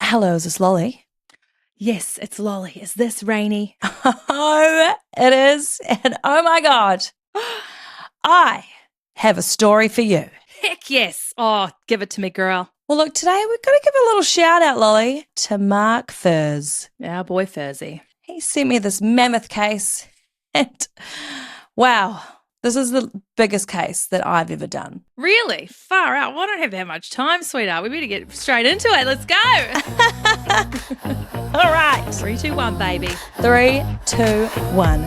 Hello, is this Lolly? Yes, it's Lolly. Is this Rainy? Oh, it is. And oh my God, I have a story for you. Heck yes. Oh, give it to me, girl. Well, look, today we've got to give a little shout out, Lolly, to Mark Furs. Our boy Furzy. He sent me this mammoth case, and wow, this is the biggest case that I've ever done. Really? Far out. Well, I don't have that much time, sweetheart. We better get straight into it. Let's go. All right. 3, 2, 1, baby. 3, 2, 1.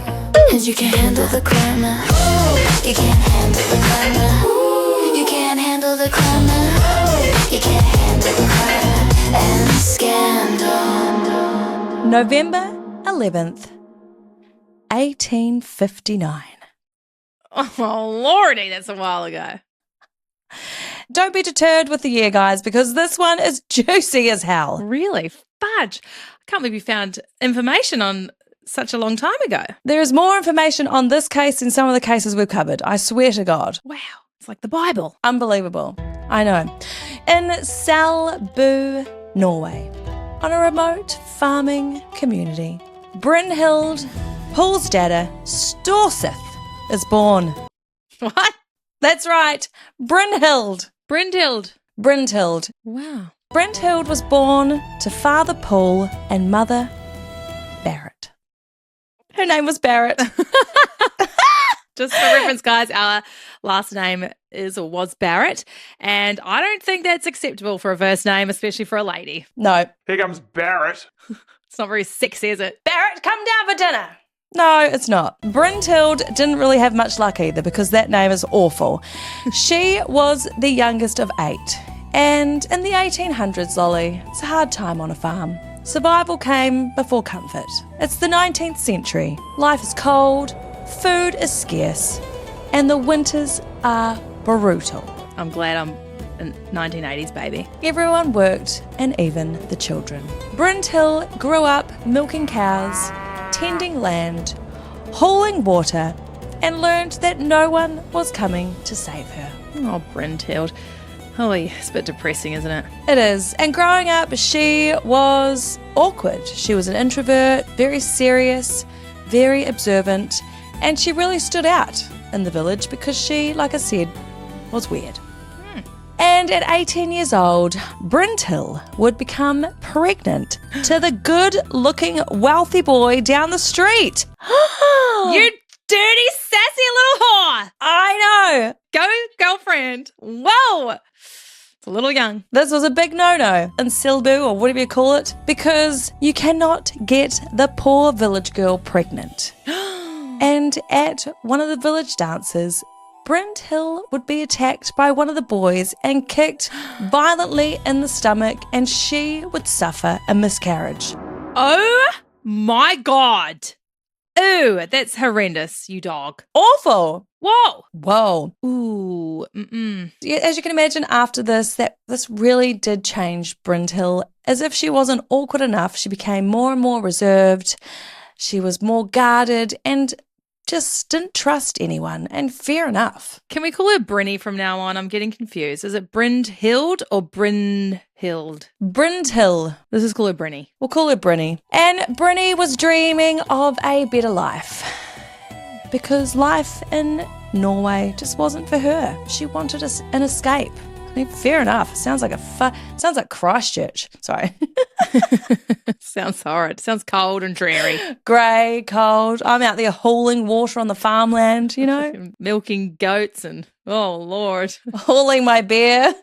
And you can handle the climber. You can't handle the climber. You can't handle the climber. You can't handle the climber. And scandal. November 11th, 1859. Oh, Lordy, that's a while ago. Don't be deterred with the year, guys, because this one is juicy as hell. Really? Fudge. I can't believe you found information on such a long time ago. There is more information on this case than some of the cases we've covered. I swear to God. Wow. It's like the Bible. Unbelievable. I know. In Selbu, Norway, on a remote farming community, Brynhild Paulsdatter Storsith is born. What? That's right. Brynhild. Brynhild. Wow. Brynhild was born to Father Paul and Mother Barrett. Her name was Barrett. Just for reference, guys, our last name is or was Barrett, and I don't think that's acceptable for a first name, especially for a lady. No. Here comes Barrett. It's not very sexy, is it? Barrett, come down for dinner. No, it's not. Brynhild didn't really have much luck either because that name is awful. She was the youngest of 8. And in the 1800s, Lolly, it's a hard time on a farm. Survival came before comfort. It's the 19th century. Life is cold, food is scarce, and the winters are brutal. I'm glad I'm in 1980s, baby. Everyone worked, and even the children. Brynhild grew up milking cows, tending land, hauling water, and learned that no one was coming to save her. Oh, Brynhild. Holy, it's a bit depressing, isn't it? It is. And growing up, she was awkward. She was an introvert, very serious, very observant, and she really stood out in the village because she, like I said, was weird. And at 18 years old, Brynhild would become pregnant to the good-looking, wealthy boy down the street. You dirty, sassy little whore! I know. Go, girlfriend. Whoa! It's a little young. This was a big no-no in Selbu, or whatever you call it, because you cannot get the poor village girl pregnant. And at one of the village dances, Brynhild would be attacked by one of the boys and kicked violently in the stomach, and she would suffer a miscarriage. Oh my God. Ooh, that's horrendous, you dog. Awful. Whoa. Whoa. Ooh. Yeah, as you can imagine, after this really did change Brynhild. As if she wasn't awkward enough, she became more and more reserved. She was more guarded and just didn't trust anyone, and fair enough. Can we call her Brinny from now on? I'm getting confused. Is it Brynhild or Brynhild? Brynhild. Let's just call her Brinny. We'll call her Brinny. And Brinny was dreaming of a better life because life in Norway just wasn't for her. She wanted an escape. I mean, fair enough. Sounds like Christchurch. Sorry. Sounds horrid. Sounds cold and dreary. Grey, cold. I'm out there hauling water on the farmland, you know. Milking goats and, oh, Lord. Hauling my beer.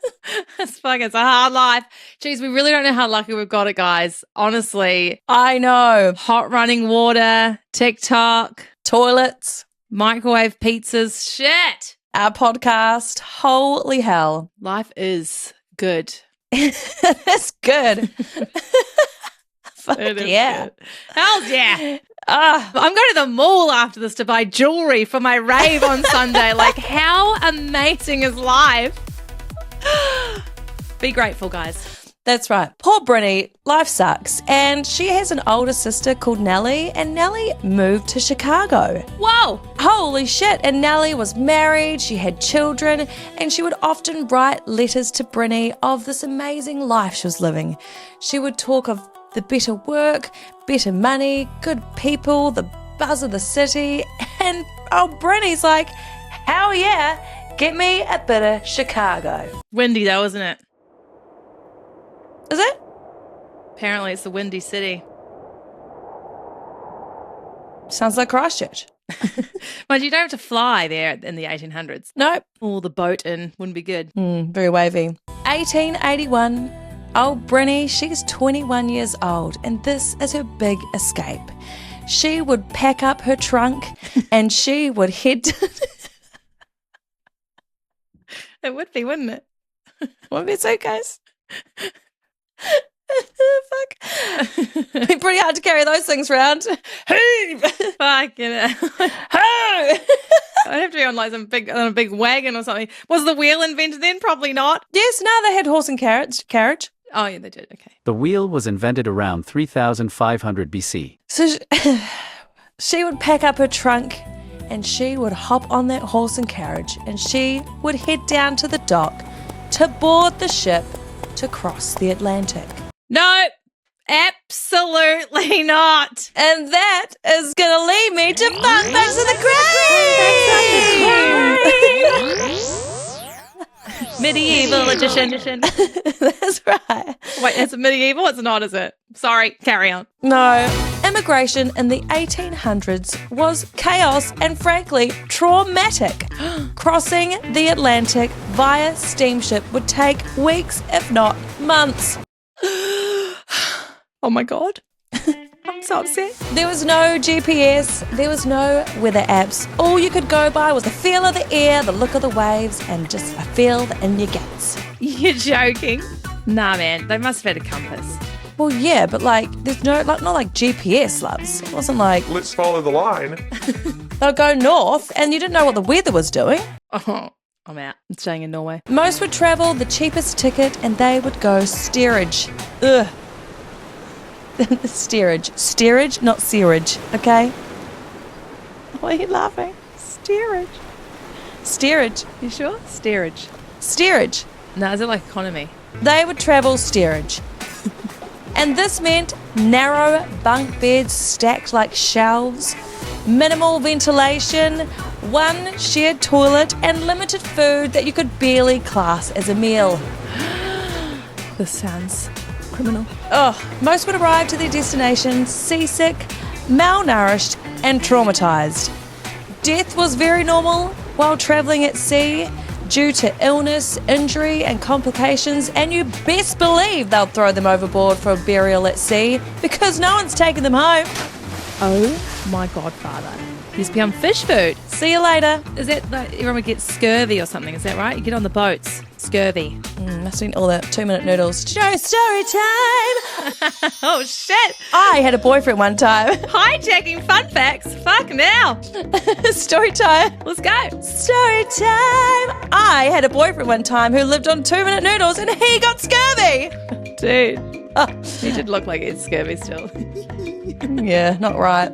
It's a hard life. Jeez, we really don't know how lucky we've got it, guys. Honestly. I know. Hot running water, TikTok. Toilets. Microwave pizzas. Shit. Our podcast. Holy hell. Life is good. That's good. Fuck yeah. Good. Hells yeah. I'm going to the mall after this to buy jewelry for my rave on Sunday. Like, how amazing is life? Be grateful, guys. That's right. Poor Brinny, life sucks. And she has an older sister called Nellie, and Nellie moved to Chicago. Whoa! Holy shit. And Nellie was married, she had children, and she would often write letters to Brinny of this amazing life she was living. She would talk of the better work, better money, good people, the buzz of the city, and Brinny's like, hell yeah, get me a bit of Chicago. Windy though, isn't it? Is it? Apparently it's the Windy City. Sounds like Christchurch. Mind you, don't have to fly there in the 1800s. Nope. Or the boat in wouldn't be good. Very wavy. 1881. Old Brinny, she's 21 years old, and this is her big escape. She would pack up her trunk and she would head to... It would be, wouldn't it? Wouldn't be suitcase. Fuck. It'd be pretty hard to carry those things around. Fuck, you know. I'd have to be on like on a big wagon or something. Was the wheel invented then? Probably not. Yes, no, they had horse and carriage. Oh, yeah, they did. Okay. The wheel was invented around 3500 BC. So she would pack up her trunk and she would hop on that horse and carriage and she would head down to the dock to board the ship to cross the Atlantic. No, absolutely not. And that is going to lead me to Fun Facts of the Grave. Medieval edition. That's right. Wait, it's medieval? It's not, is it? Sorry, carry on. No. Immigration in the 1800s was chaos and frankly traumatic. Crossing the Atlantic via steamship would take weeks, if not months. Oh my God. I'm so upset. There was no GPS, there was no weather apps. All you could go by was the feel of the air, the look of the waves, and just a feel in your guts. You're joking. Nah, man, they must have had a compass. Well, yeah, but there's not like GPS, loves. It wasn't like Let's follow the line. they'll go north and you didn't know what the weather was doing. Oh, I'm out. I'm staying in Norway. Most would travel the cheapest ticket and they would go steerage. Ugh. Steerage, not seerage, okay? Why are you laughing? Steerage. You sure? Steerage. Steerage. No, is it like economy? They would travel steerage. And this meant narrow bunk beds stacked like shelves, minimal ventilation, one shared toilet, and limited food that you could barely class as a meal. This sounds criminal. Most would arrive to their destination seasick, malnourished, and traumatized. Death was very normal while traveling at sea due to illness, injury, and complications, and you best believe they'll throw them overboard for a burial at sea because no one's taking them home. Oh my godfather. Used to be on fish food. See you later. Is that like everyone would get scurvy or something? Is that right? You get on the boats. Scurvy. Must have been all the 2-minute noodles. Show story time. Oh shit. I had a boyfriend one time. Hijacking fun facts. Fuck now. Story time. Let's go. Story time. I had a boyfriend one time who lived on 2-minute noodles and he got scurvy. Dude. He did look like he had scurvy still. Yeah, not right.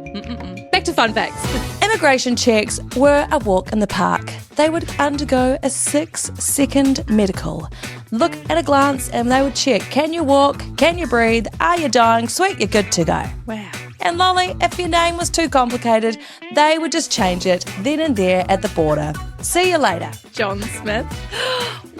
Back to fun facts. Immigration checks were a walk in the park. They would undergo a 6-second medical. Look at a glance and they would check, can you walk? Can you breathe? Are you dying? Sweet, you're good to go. Wow. And Lolly, if your name was too complicated, they would just change it then and there at the border. See you later. John Smith.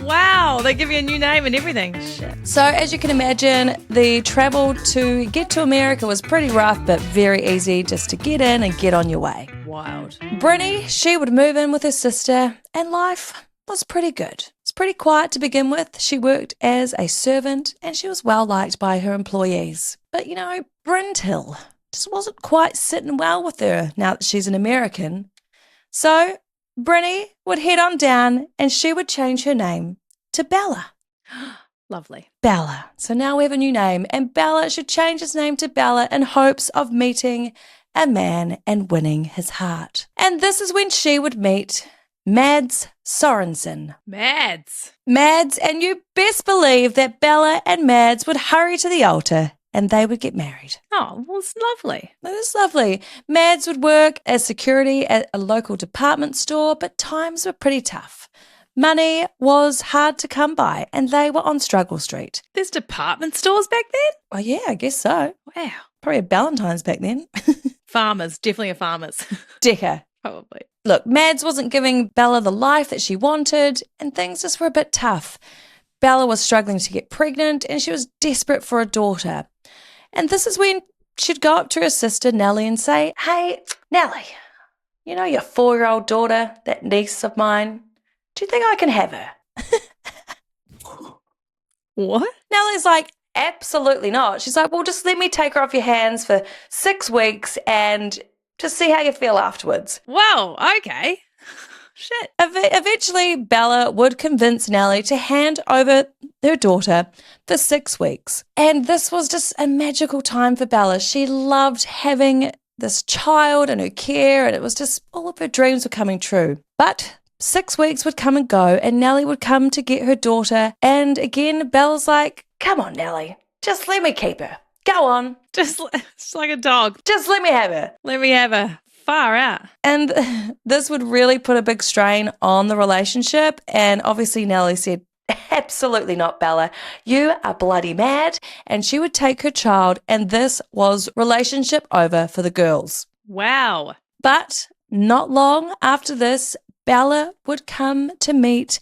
Wow, they give you a new name and everything. Shit. So as you can imagine, the travel to get to America was pretty rough, but very easy just to get in and get on your way. Wild. Brinny, she would move in with her sister, and life was pretty good. It's pretty quiet to begin with. She worked as a servant, and she was well liked by her employees. But Brintill just wasn't quite sitting well with her now that she's an American. So Brinny would head on down and she would change her name to Bella. Lovely. Bella. So now we have a new name, and Bella should change his name to Bella in hopes of meeting a man and winning his heart. And this is when she would meet Mads Sorensen. Mads. Mads, and you best believe that Bella and Mads would hurry to the altar and they would get married. Oh, well, it's lovely. That is lovely. Mads would work as security at a local department store, but times were pretty tough. Money was hard to come by, and they were on Struggle Street. There's department stores back then? Oh, yeah, I guess so. Wow. Probably a Valentine's back then. Farmers, definitely a farmers. Decker. Probably. Look, Mads wasn't giving Bella the life that she wanted, and things just were a bit tough. Bella was struggling to get pregnant, and she was desperate for a daughter. And this is when she'd go up to her sister Nellie and say, "Hey, Nellie, you know your 4-year-old daughter, that niece of mine? Do you think I can have her?" What? Nellie's like, "Absolutely not." She's like, "Well, just let me take her off your hands for 6 weeks and just see how you feel afterwards." Wow, okay. Shit. Eventually, Bella would convince Nellie to hand over her daughter for 6 weeks. And this was just a magical time for Bella. She loved having this child in her care, and it was just all of her dreams were coming true. But 6 weeks would come and go, and Nellie would come to get her daughter. And again, Bella's like, "Come on, Nellie, just let me keep her. Go on, Just like a dog. just let me have her." Let me have a far out. And this would really put a big strain on the relationship. And obviously, Nellie said, "Absolutely not, Bella. You are bloody mad." And she would take her child, and this was relationship over for the girls. Wow. But not long after this, Bella would come to meet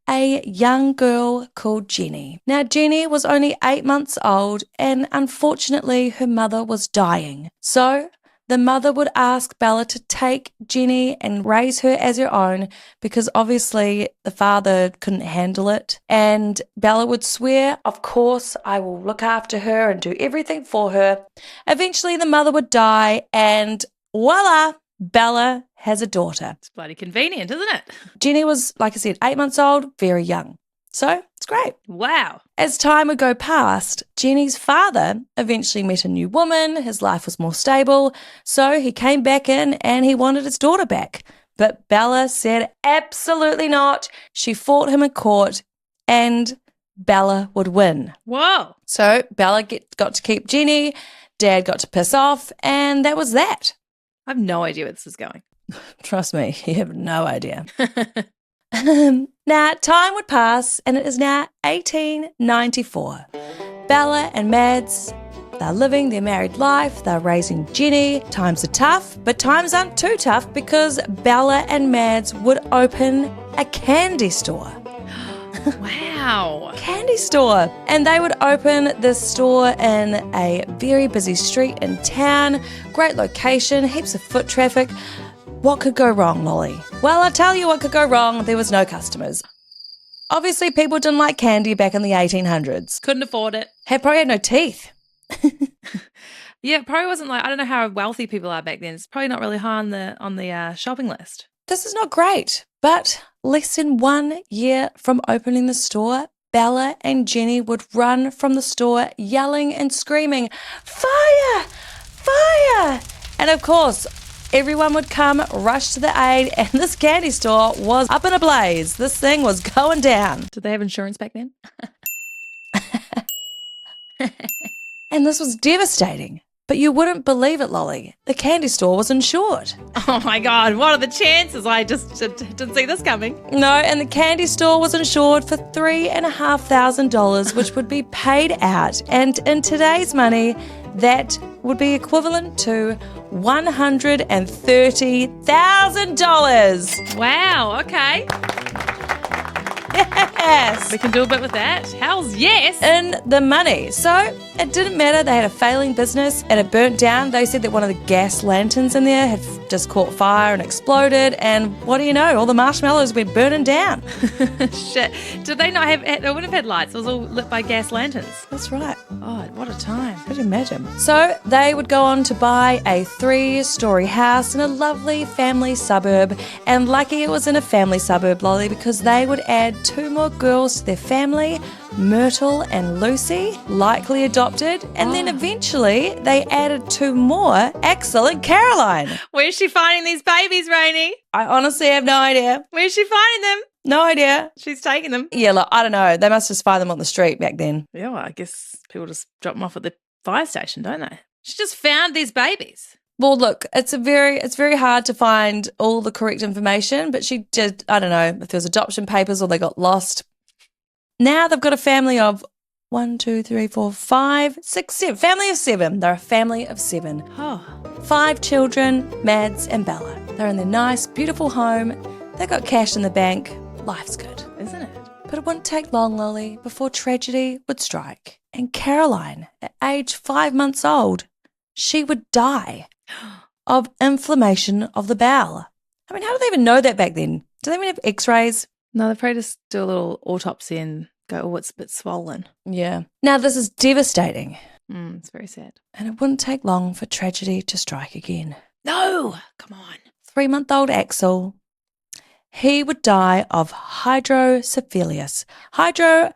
a young girl called Jenny. Now, Jenny was only 8 months old, and unfortunately, her mother was dying. So the mother would ask Bella to take Jenny and raise her as her own because obviously the father couldn't handle it. And Bella would swear, "Of course, I will look after her and do everything for her." Eventually, the mother would die, and voila, Bella has a daughter. It's bloody convenient, isn't it? Jenny was, like I said, 8 months old, very young. So it's great. Wow. As time would go past, Jenny's father eventually met a new woman. His life was more stable. So he came back in and he wanted his daughter back. But Bella said absolutely not. She fought him in court and Bella would win. Whoa. So Bella got to keep Jenny. Dad got to piss off. And that was that. I have no idea where this is going. Trust me, you have no idea. Now, time would pass, and it is now 1894. Bella and Mads, they're living their married life, they're raising Jenny. Times are tough, but times aren't too tough because Bella and Mads would open a candy store. Wow. Candy store. And they would open this store in a very busy street in town. Great location, heaps of foot traffic. What could go wrong, Lolly? Well, I'll tell you what could go wrong. There was no customers. Obviously, people didn't like candy back in the 1800s. Couldn't afford it. Probably had no teeth. Yeah, it probably wasn't like, I don't know how wealthy people are back then. It's probably not really high on the shopping list. This is not great. But less than 1 year from opening the store, Bella and Jenny would run from the store yelling and screaming, "Fire! Fire!" And of course, everyone would come, rush to the aid, and this candy store was up in a blaze. This thing was going down. Did they have insurance back then? And this was devastating. But you wouldn't believe it, Lolly. The candy store was insured. Oh my God, what are the chances? I just didn't see this coming. No, and the candy store was insured for $3,500, which would be paid out. And in today's money, that would be equivalent to $130,000. Wow, okay. Yes. We can do a bit with that. Hell's yes. In the money. So it didn't matter. They had a failing business and it burnt down. They said that one of the gas lanterns in there had just caught fire and exploded. And what do you know? All the marshmallows went burning down. Shit. Did they not have, they wouldn't have had lights. It was all lit by gas lanterns. That's right. Oh, what a time. Could you imagine? So they would go on to buy a 3-story house in a lovely family suburb. And lucky it was in a family suburb, Lolly, because they would add 2 more girls to their family, Myrtle and Lucy, likely adopted, and then eventually they added 2 more, Axel and Caroline. Where's she finding these babies, Rainey? I honestly have no idea. Where's she finding them? No idea. She's taking them. Yeah, look, I don't know. They must just find them on the street back then. Yeah, well, I guess people just drop them off at the fire station, don't they? She just found these babies. Well, look, it's very hard to find all the correct information, but she did, I don't know, if there was adoption papers or they got lost. Now they've got a family of 1, 2, 3, 4, 5, 6, 7. Family of 7. They're a family of 7. Oh, 5 children, Mads and Bella. They're in their nice, beautiful home. They got cash in the bank. Life's good. isn't it? But it wouldn't take long, Lolly, before tragedy would strike. And Caroline, at age 5 months old, she would die of inflammation of the bowel. I mean, how do they even know that back then? Do they even have x-rays? No, they probably just do a little autopsy and go, oh, it's a bit swollen. Yeah. Now, this is devastating. It's very sad. And it wouldn't take long for tragedy to strike again. No, come on. 3-month-old Axel, he would die of hydrocephalus. Come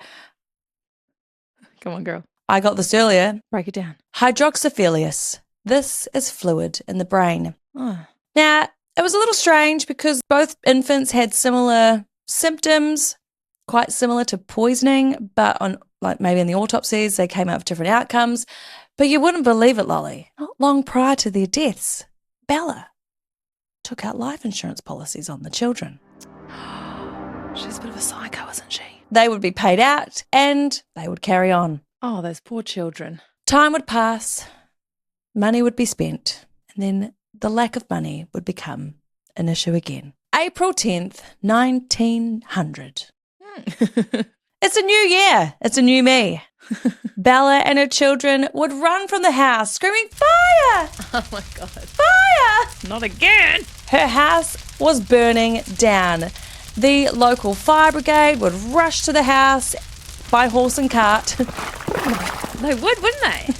on, girl. I got this earlier. Break it down. Hydrocephalus. This is fluid in the brain. Oh. Now, it was a little strange because both infants had similar symptoms, quite similar to poisoning, but on like maybe in the autopsies they came out with different outcomes. But you wouldn't believe it, Lolly. Not long prior to their deaths, Bella took out life insurance policies on the children. She's a bit of a psycho, isn't she? They would be paid out and they would carry on. Oh, those poor children. Time would pass, money would be spent, and then the lack of money would become an issue again. April 10th, 1900. It's a new year. It's a new me. Bella and her children would run from the house screaming, "Fire! Oh, my God. Fire!" Not again. Her house was burning down. The local fire brigade would rush to the house by horse and cart. They would, wouldn't they?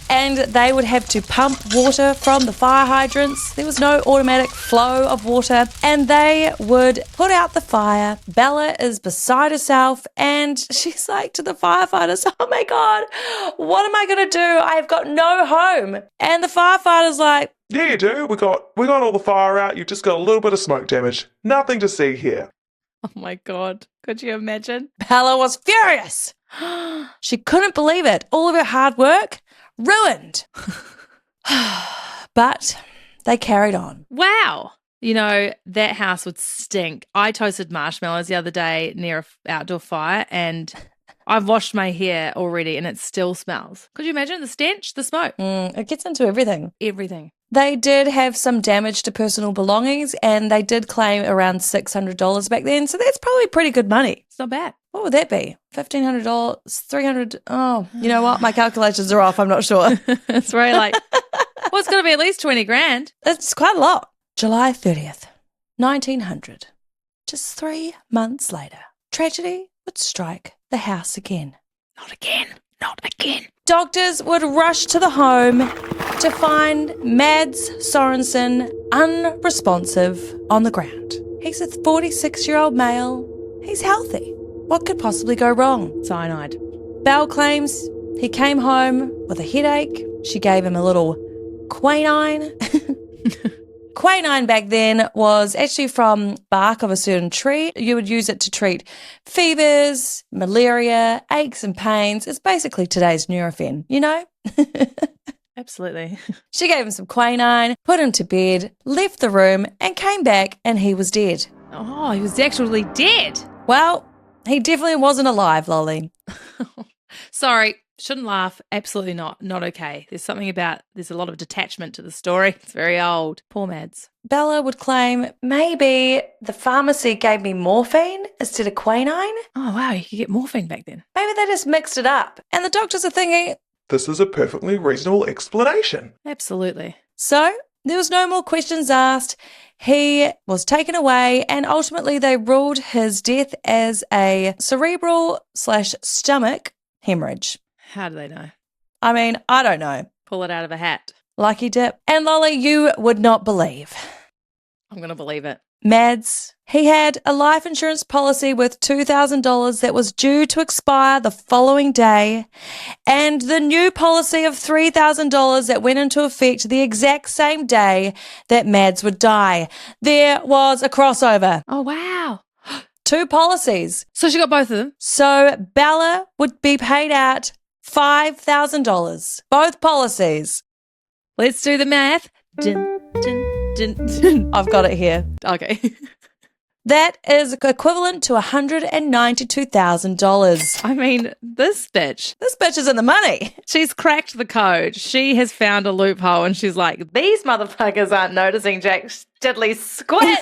And they would have to pump water from the fire hydrants. There was no automatic flow of water. And they would put out the fire. Bella is beside herself and she's like to the firefighters, "Oh my God, what am I going to do? I've got no home." And the firefighter's like, "Yeah, you do. We got all the fire out. You've just got a little bit of smoke damage. Nothing to see here." Oh, my God. Could you imagine? Bella was furious. She couldn't believe it. All of her hard work ruined. But they carried on. Wow. You know, that house would stink. I toasted marshmallows the other day near an outdoor fire and I've washed my hair already and it still smells. Could you imagine the stench, the smoke? It gets into everything. Everything. They did have some damage to personal belongings and they did claim around $600 back then. So that's probably pretty good money. It's not bad. What would that be? $1,500, $300. Oh, you know what? My calculations are off. I'm not sure. It's very like, well, it's got to be at least 20 grand. It's quite a lot. July 30th, 1900. Just 3 months later, tragedy would strike the house again. Not again. Not again. Doctors would rush to the home to find Mads Sorensen unresponsive on the ground. He's a 46-year-old male. He's healthy. What could possibly go wrong? Cyanide. Belle claims he came home with a headache. She gave him a little quinine. Quinine back then was actually from bark of a certain tree. You would use it to treat fevers, malaria, aches and pains. It's basically today's Nurofen, you know? Absolutely. She gave him some quinine, put him to bed, left the room and came back and he was dead. Oh, he was actually dead. Well, he definitely wasn't alive, Lolly. Sorry, shouldn't laugh. Absolutely not. Not okay. There's a lot of detachment to the story. It's very old. Poor Mads. Bella would claim maybe the pharmacy gave me morphine instead of quinine. Oh, wow. You could get morphine back then. Maybe they just mixed it up. And the doctors are thinking, This is a perfectly reasonable explanation. Absolutely. so there was no more questions asked. He was taken away and ultimately they ruled his death as a cerebral/stomach hemorrhage. How do they know? I mean, I don't know. Pull it out of a hat. Lucky dip. And Lolly, you would not believe. I'm going to believe it. Mads, he had a life insurance policy worth $2,000 that was due to expire the following day, and the new policy of $3,000 that went into effect the exact same day that Mads would die. There was a crossover. Oh, wow. 2 policies. So she got both of them. So Bella would be paid out $5,000. Both policies. Let's do the math. Dun, dun, dun, dun. I've got it here. Okay. That is equivalent to $192,000. I mean, this bitch, This bitch is in the money. she's cracked the code. She has found a loophole and she's like, these motherfuckers aren't noticing Jack Diddley squat.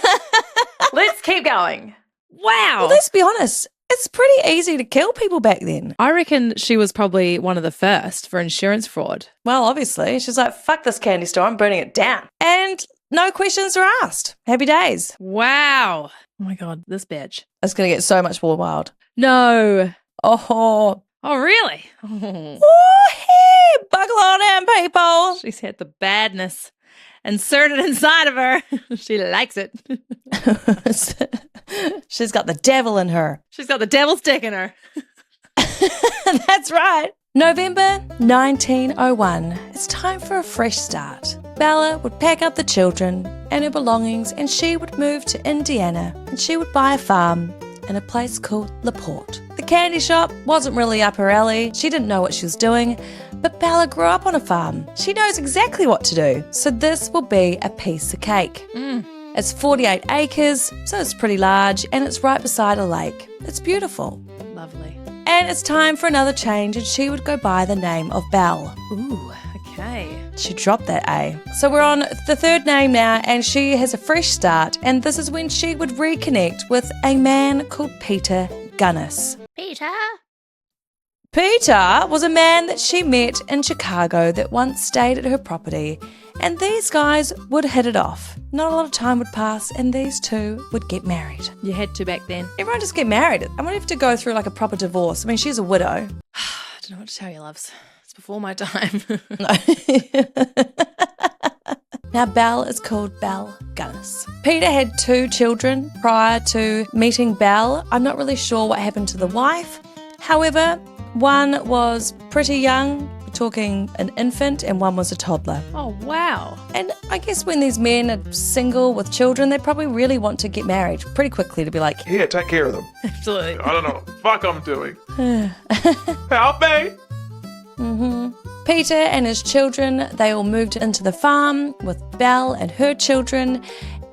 Let's keep going. Wow. Well, let's be honest. It's pretty easy to kill people back then. I reckon she was probably one of the first for insurance fraud. Well, obviously. She's like, fuck this candy store. I'm burning it down. And no questions are asked. Happy days. Wow. Oh my God, this bitch. It's going to get so much more wild. No. Oh, Oh, really? hey, buckle on in, people. She's had the badness inserted inside of her. She likes it. She's got the devil in her. She's got the devil's dick in her. That's right. November 1901. It's time for a fresh start. Bella would pack up the children and her belongings and she would move to Indiana and she would buy a farm in a place called LaPorte. The candy shop wasn't really up her alley. She didn't know what she was doing, but Bella grew up on a farm. She knows exactly what to do. So this will be a piece of cake. It's 48 acres, so it's pretty large, and it's right beside a lake. It's beautiful. Lovely. And it's time for another change, and she would go by the name of Belle. Ooh, okay. She dropped that A. So we're on the third name now, and she has a fresh start, and this is when she would reconnect with a man called Peter Gunnis. Peter? Peter was a man that she met in Chicago that once stayed at her property, and these guys would hit it off. Not a lot of time would pass, and these two would get married. You had to back then. Everyone just get married. I wouldn't have to go through like a proper divorce. I mean, she's a widow. I don't know what to tell you, loves. It's before my time. Now, Belle is called Belle Gunnis. Peter had 2 children prior to meeting Belle. I'm not really sure what happened to the wife. However, one was pretty young, we're talking an infant, and one was a toddler. Oh, wow. And I guess when these men are single with children, they probably really want to get married pretty quickly to be like, Here, take care of them. Absolutely. I don't know what the fuck I'm doing. Help me! Peter and his children, they all moved into the farm with Belle and her children,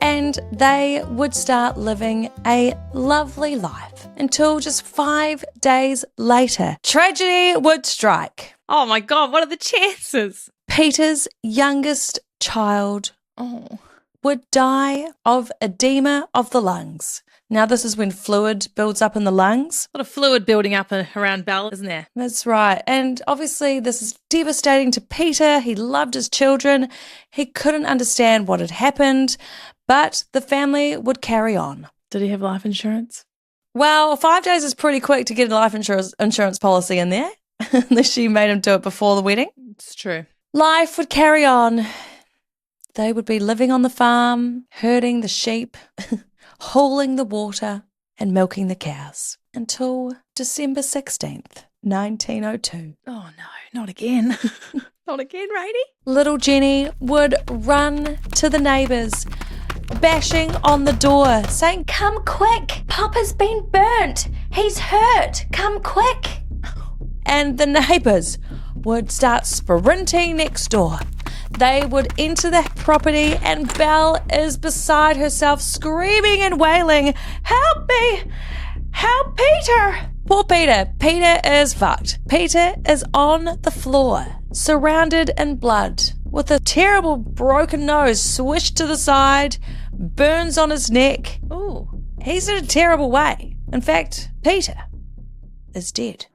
and they would start living a lovely life until just 5 days later, tragedy would strike. Oh my God, what are the chances? Peter's youngest child Oh. would die of edema of the lungs. Now, this is when fluid builds up in the lungs. A lot of fluid building up around Belle, isn't there? That's right. And obviously, this is devastating to Peter. He loved his children. He couldn't understand what had happened, but the family would carry on. Did he have life insurance? Well, 5 days is pretty quick to get a life insurance policy in there, unless she made him do it before the wedding. It's true. Life would carry on. They would be living on the farm, herding the sheep, hauling the water, and milking the cows until December 16th, 1902. Oh no, not again. Not again, Rady. Little Jenny would run to the neighbours, bashing on the door, saying, "Come quick! Papa's been burnt! He's hurt! Come quick!" And the neighbours would start sprinting next door. They would enter the property, and Belle is beside herself, screaming and wailing, "Help me! Help Peter!" Poor Peter. Peter is fucked. Peter is on the floor, surrounded in blood, with a terrible broken nose swished to the side, burns on his neck. Ooh. He's in a terrible way. In fact, Peter is dead.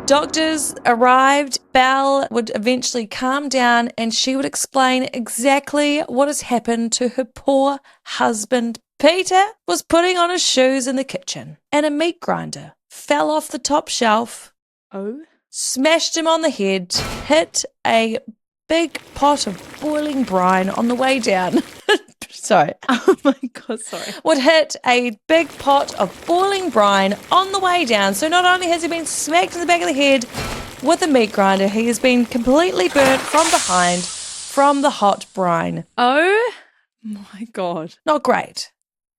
Doctors arrived. Belle would eventually calm down and she would explain exactly what has happened to her poor husband. Peter was putting on his shoes in the kitchen and a meat grinder fell off the top shelf, Oh. smashed him on the head, hit a big pot of boiling brine on the way down. Sorry. Oh my God, sorry. Would hit a big pot of boiling brine on the way down. So not only has he been smacked in the back of the head with a meat grinder, he has been completely burnt from behind from the hot brine. Oh my God. Not great.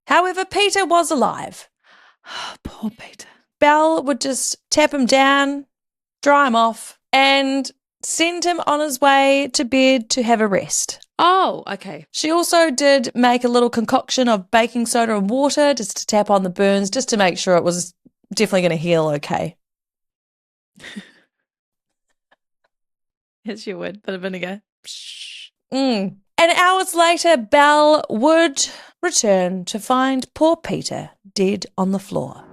However, Peter was alive. Poor Peter. Belle would just tap him down, dry him off, and send him on his way to bed to have a rest. Oh, okay. She also did make a little concoction of baking soda and water just to tap on the burns, just to make sure it was definitely going to heal okay. Yes, you would. Bit of vinegar. Psh. And hours later, Belle would return to find poor Peter dead on the floor.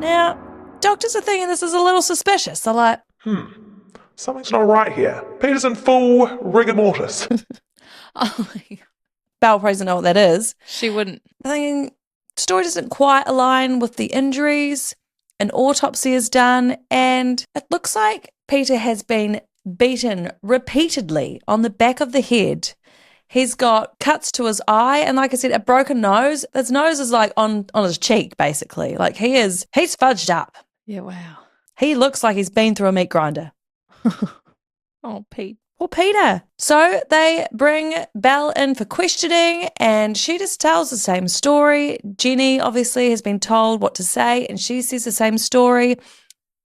Now, doctors are thinking this is a little suspicious. They're like, Something's not right here. Peter's in full rigor mortis. Oh my God. Belle probably doesn't know what that is. She wouldn't. They're thinking the story doesn't quite align with the injuries. An autopsy is done, and it looks like Peter has been beaten repeatedly on the back of the head. He's got cuts to his eye, and like I said, a broken nose. His nose is like on his cheek, basically. Like he's fudged up. Yeah, wow. He looks like he's been through a meat grinder. Oh, Pete. Poor Peter. So they bring Belle in for questioning, and she just tells the same story. Jenny obviously has been told what to say, and she says the same story.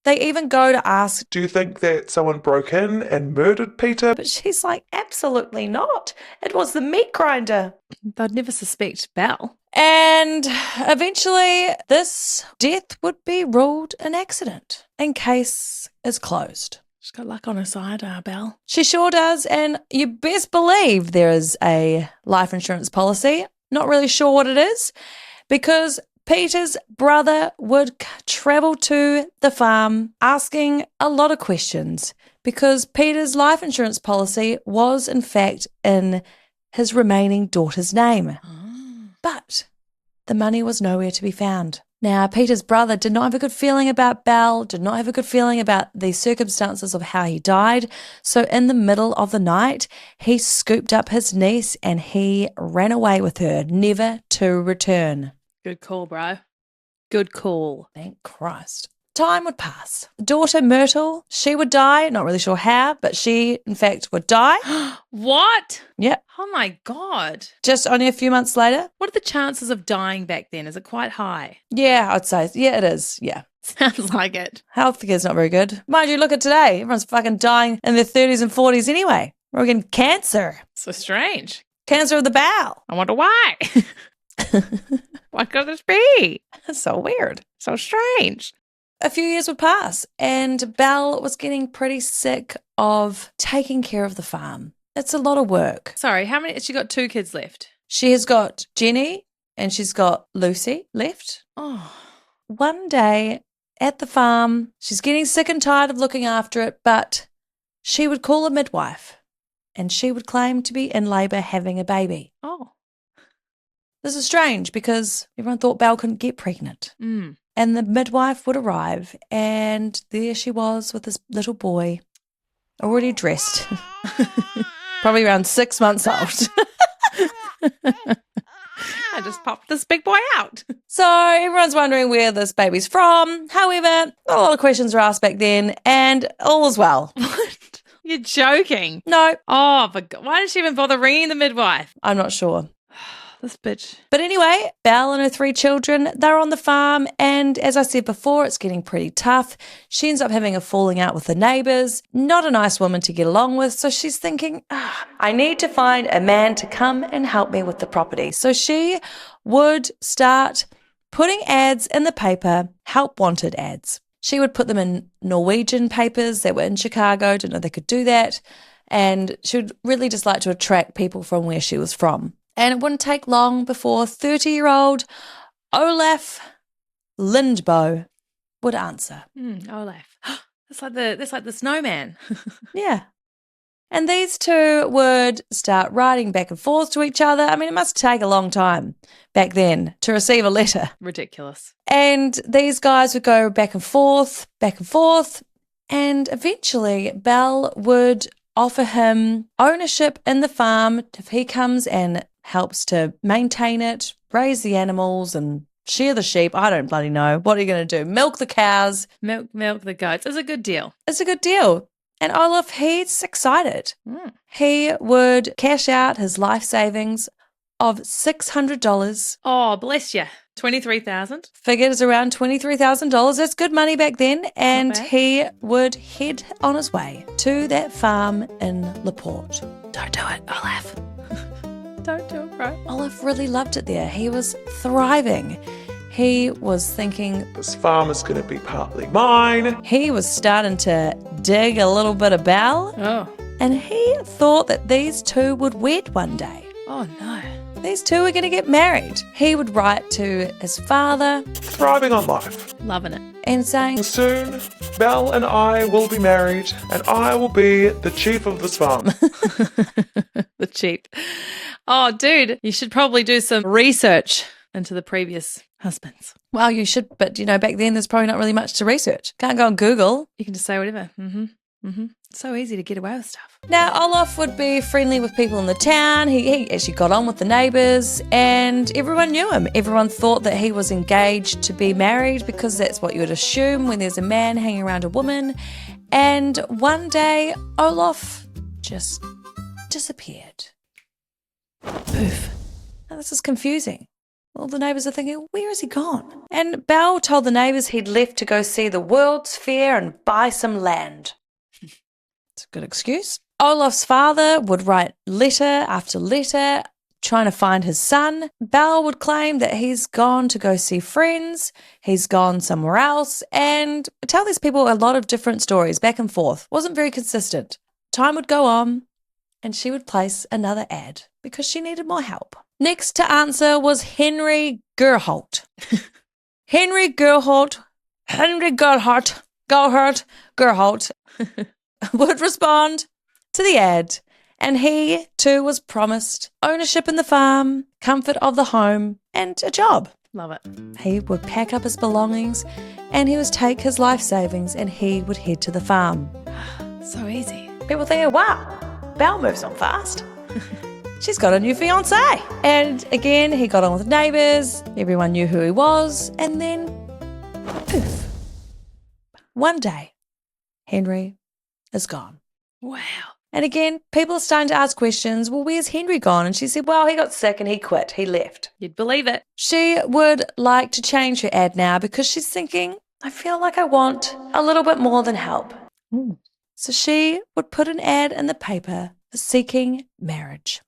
They even go to ask, Do you think that someone broke in and murdered Peter? but she's like, absolutely not. It was the meat grinder. They'd never suspect Belle. And eventually, this death would be ruled an accident, and case is closed. She's got luck on her side, Belle. She sure does, and you best believe there is a life insurance policy. Not really sure what it is, because Peter's brother would travel to the farm asking a lot of questions, because Peter's life insurance policy was, in fact, in his remaining daughter's name. But the money was nowhere to be found. Now, Peter's brother did not have a good feeling about Belle, did not have a good feeling about the circumstances of how he died. So in the middle of the night, he scooped up his niece and he ran away with her, never to return. Good call, bro. Good call. Thank Christ. Time would pass. Daughter Myrtle, she would die. Not really sure how, but she, in fact, would die. What? Yep. Oh my God. Just only a few months later. What are the chances of dying back then? Is it quite high? Yeah, I'd say. Yeah, it is. Yeah. Sounds like it. Healthcare's not very good. Mind you, look at today. Everyone's fucking dying in their 30s and 40s anyway. We're getting cancer. So strange. Cancer of the bowel. I wonder why. What could this be? That's so weird. So strange. A few years would pass, and Belle was getting pretty sick of taking care of the farm. It's a lot of work. Sorry, how many? She got 2 kids left. She has got Jenny and she's got Lucy left. Oh, One day at the farm, she's getting sick and tired of looking after it, but she would call a midwife and she would claim to be in labour having a baby. oh. This is strange because everyone thought Belle couldn't get pregnant. Mm. And the midwife would arrive, and there she was with this little boy, already dressed, probably around 6 months old. I just popped this big boy out. So everyone's wondering where this baby's from. However, not a lot of questions were asked back then, and all was well. What? You're joking. No, Oh, for God. Why did she even bother ringing the midwife? I'm not sure. This bitch. But anyway, Belle and her 3 children, they're on the farm, and as I said before, it's getting pretty tough. She ends up having a falling out with the neighbours. Not a nice woman to get along with, so she's thinking, I need to find a man to come and help me with the property. So she would start putting ads in the paper, help wanted ads. She would put them in Norwegian papers that were in Chicago, didn't know they could do that, and she would really just like to attract people from where she was from. And it wouldn't take long before 30-year-old Olaf Lindboe would answer. Olaf. That's like the snowman. Yeah. And these two would start writing back and forth to each other. I mean, it must take a long time back then to receive a letter. Ridiculous. And these guys would go back and forth, and eventually Belle would offer him ownership in the farm if he comes and helps to maintain it, raise the animals, and shear the sheep. I don't bloody know. What are you going to do? Milk the cows. Milk the goats. It's a good deal. It's a good deal. And Olaf, he's excited. Mm. He would cash out his life savings of $600. Oh, bless you. 23,000. Figured it's around $23,000. That's good money back then. And bad. he would head on his way to that farm in Laporte. Don't do it, Olaf. Don't do it, bro. Olaf really loved it there. He was thriving. He was thinking, This farm is going to be partly mine. he was starting to dig a little bit of Belle. Oh. And he thought that these two would wed one day. Oh, no. These two were going to get married. He would write to his father Thriving on life. Loving it. and saying, Soon, Belle and I will be married, and I will be the chief of this farm. The cheap. Oh, dude, you should probably do some research into the previous husbands. well, you should, but back then there's probably not really much to research. Can't go on Google. You can just say whatever. So easy to get away with stuff. Now, Olaf would be friendly with people in the town. He actually got on with the neighbours and everyone knew him. Everyone thought that he was engaged to be married because that's what you would assume when there's a man hanging around a woman. And one day, Olaf just disappeared. Poof. Now, this is confusing. All the neighbours are thinking, where has he gone? And Belle told the neighbours he'd left to go see the World's Fair and buy some land. It's a good excuse. Olaf's father would write letter after letter trying to find his son. Belle would claim that he's gone to go see friends, he's gone somewhere else, and tell these people a lot of different stories back and forth. Wasn't very consistent. Time would go on, and she would place another ad because she needed more help. Next to answer was Henry Gerholt. Henry Gerholt would respond to the ad, and he too was promised ownership in the farm, comfort of the home, and a job. Love it. He would pack up his belongings and he would take his life savings and he would head to the farm. So easy. People thinking, wow, Belle moves on fast. She's got a new fiance. And again, he got on with neighbours, everyone knew who he was, and then poof. One day, Henry is gone. Wow. And again, people are starting to ask questions. Well, where's Henry gone? And she said, well, he got sick and he quit. He left. You'd believe it. She would like to change her ad now because she's thinking, I feel like I want a little bit more than help. Ooh. So she would put an ad in the paper for seeking marriage.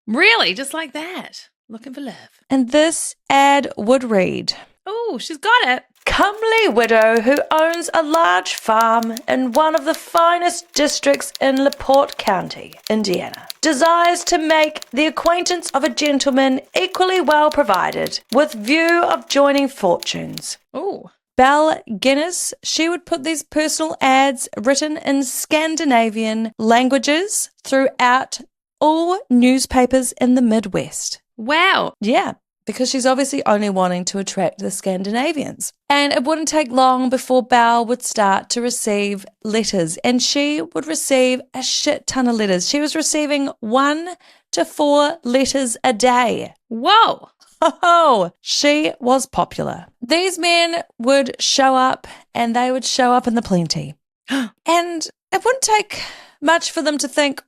Really? Just like that? Looking for love. And this ad would read, Oh, she's got it. comely widow who owns a large farm in one of the finest districts in LaPorte County, Indiana, desires to make the acquaintance of a gentleman equally well provided, with view of joining fortunes. Oh. Belle Guinness, she would put these personal ads written in Scandinavian languages throughout all newspapers in the Midwest. Wow. Yeah, because she's obviously only wanting to attract the Scandinavians. And it wouldn't take long before Belle would start to receive letters, and she would receive a shit ton of letters. She was receiving 1 to 4 letters a day. Whoa. Oh, she was popular. These men would show up, and they would show up in the plenty. And it wouldn't take much for them to think,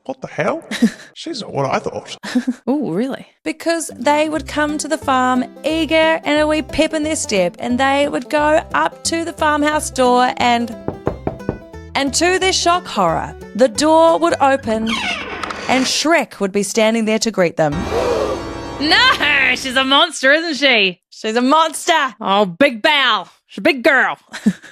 What the hell? She's not what I thought. Oh, really? because they would come to the farm eager and a wee pep in their step, and they would go up to the farmhouse door and to their shock horror, the door would open and Shrek would be standing there to greet them. No, she's a monster, isn't she? She's a monster. Oh, big Belle. She's a big girl.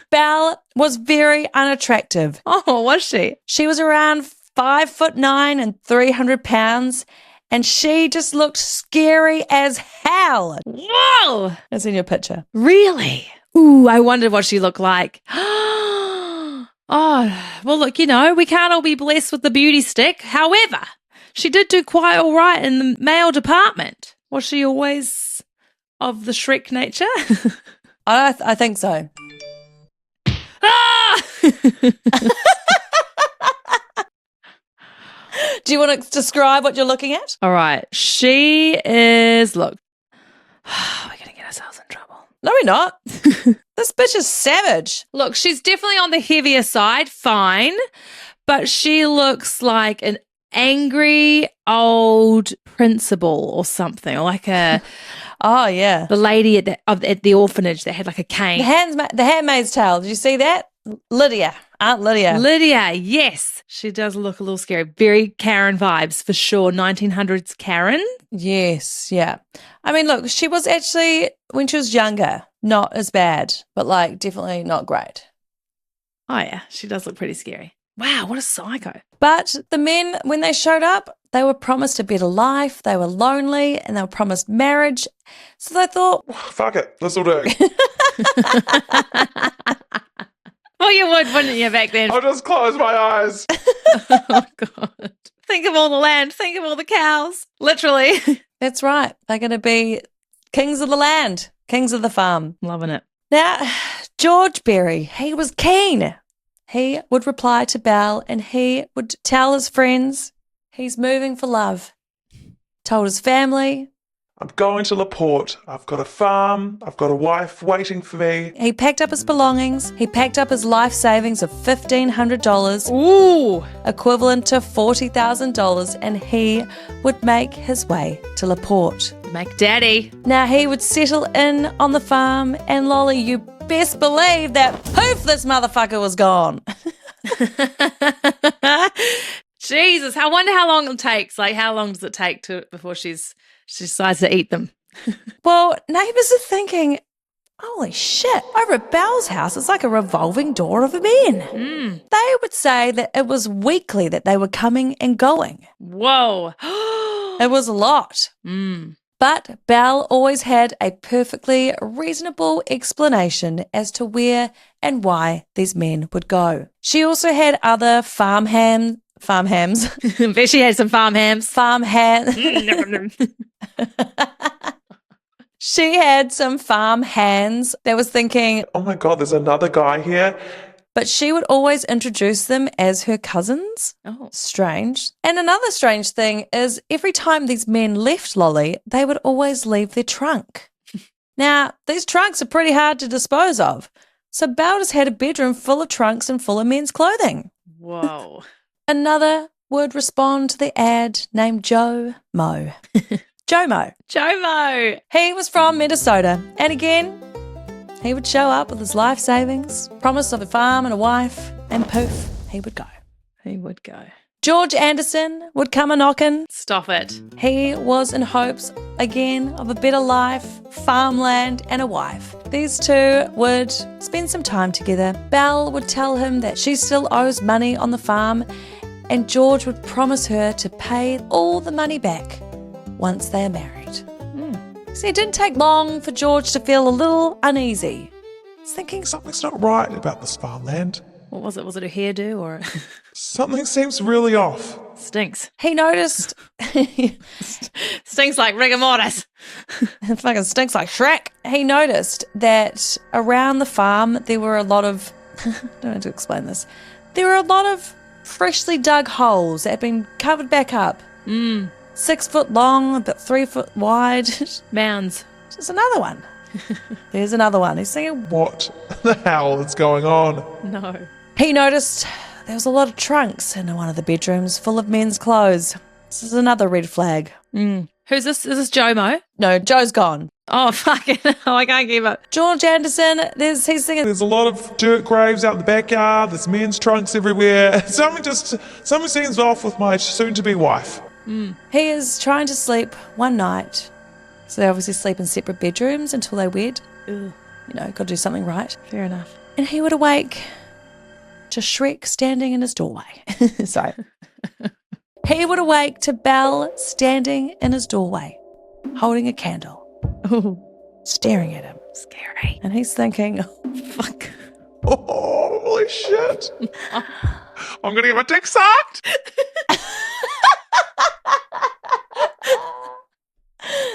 Belle was very unattractive. Oh, was she? She was around 5'9" and 300 pounds, and she just looked scary as hell. Whoa. That's in your picture. Really? Ooh, I wondered what she looked like. Oh, well, look, we can't all be blessed with the beauty stick. However, she did do quite all right in the male department. Was she always of the Shrek nature? I think so. Ah! Do you want to describe what you're looking at? All right. She is, look, we're going to get ourselves in trouble. No, we're not. This bitch is savage. Look, she's definitely on the heavier side, fine, but she looks like an angry old principal or something, or like Oh, yeah. the lady at the orphanage that had like a cane. The Handmaid's Tale. Did you see that? Lydia. Aunt Lydia. Lydia, yes. She does look a little scary. Very Karen vibes for sure. 1900s Karen. Yes, yeah. I mean, look, she was actually, when she was younger, not as bad, but like definitely not great. Oh, yeah. She does look pretty scary. Wow, what a psycho. But the men, when they showed up, they were promised a better life, they were lonely, and they were promised marriage. So they thought, Fuck it, this'll do. Well, you would, wouldn't you, back then? I'll just close my eyes. Oh, God. Think of all the land. Think of all the cows. Literally. that's right, they're going to be kings of the land, kings of the farm. Loving it. Now, George Berry, he was keen. He would reply to Belle and he would tell his friends he's moving for love. Told his family. I'm going to Laporte. I've got a farm. I've got a wife waiting for me. He packed up his belongings. He packed up his life savings of $1,500, Ooh. equivalent to $40,000, and he would make his way to Laporte. Make daddy. Now, he would settle in on the farm, and Lolly, you best believe that poof, this motherfucker was gone. Jesus, I wonder how long it takes. Like, how long does it take before she decides to eat them? Well, neighbours are thinking, holy shit, over at Belle's house, it's like a revolving door of men. They would say that it was weekly that they were coming and going. Whoa. It was a lot. But Belle always had a perfectly reasonable explanation as to where and why these men would go. She also had other farm hams. Bet she had some farm hams. She had some farm hands that was thinking, Oh my God, there's another guy here. but she would always introduce them as her cousins. Oh. Strange. And another strange thing is every time these men left Lolly, they would always leave their trunk. Now, these trunks are pretty hard to dispose of. So Belle just had a bedroom full of trunks and full of men's clothing. Whoa. Another would respond to the ad named Joe Mo. Joe Mo. Jomo. He was from Minnesota. And again, he would show up with his life savings, promise of a farm and a wife, and poof, he would go. He would go. George Anderson would come a-knocking. Stop it. He was in hopes, again, of a better life, farmland, and a wife. These two would spend some time together. Belle would tell him that she still owes money on the farm, and George would promise her to pay all the money back once they are married. See, it didn't take long for George to feel a little uneasy. He's thinking, Something's not right about this farmland. What was it? Was it a hairdo or Something seems really off. stinks? he noticed, Stinks like rigor mortis. it fucking stinks like Shrek. He noticed that around the farm there were a lot of, I don't know how to explain this, there were a lot of freshly dug holes that had been covered back up. 6 foot long, about 3 foot wide. Mounds. There's another one. There's another one. He's thinking, What the hell is going on? No. he noticed there was a lot of trunks in one of the bedrooms full of men's clothes. This is another red flag. Who's this? Is this Jomo? No, Joe's gone. Oh, fuck it. Oh, I can't give up. George Anderson, he's thinking, There's a lot of dirt graves out in the backyard. There's men's trunks everywhere. Something seems off with my soon-to-be wife. he is trying to sleep one night. So they obviously sleep in separate bedrooms until they wed. Ugh. You know, got to do something right. Fair enough. And he would awake to Shrek standing in his doorway. Sorry. He would awake to Belle standing in his doorway, holding a candle, Oh, staring at him. scary. And he's thinking, Fuck. Oh, holy shit. I'm going to get my dick sucked.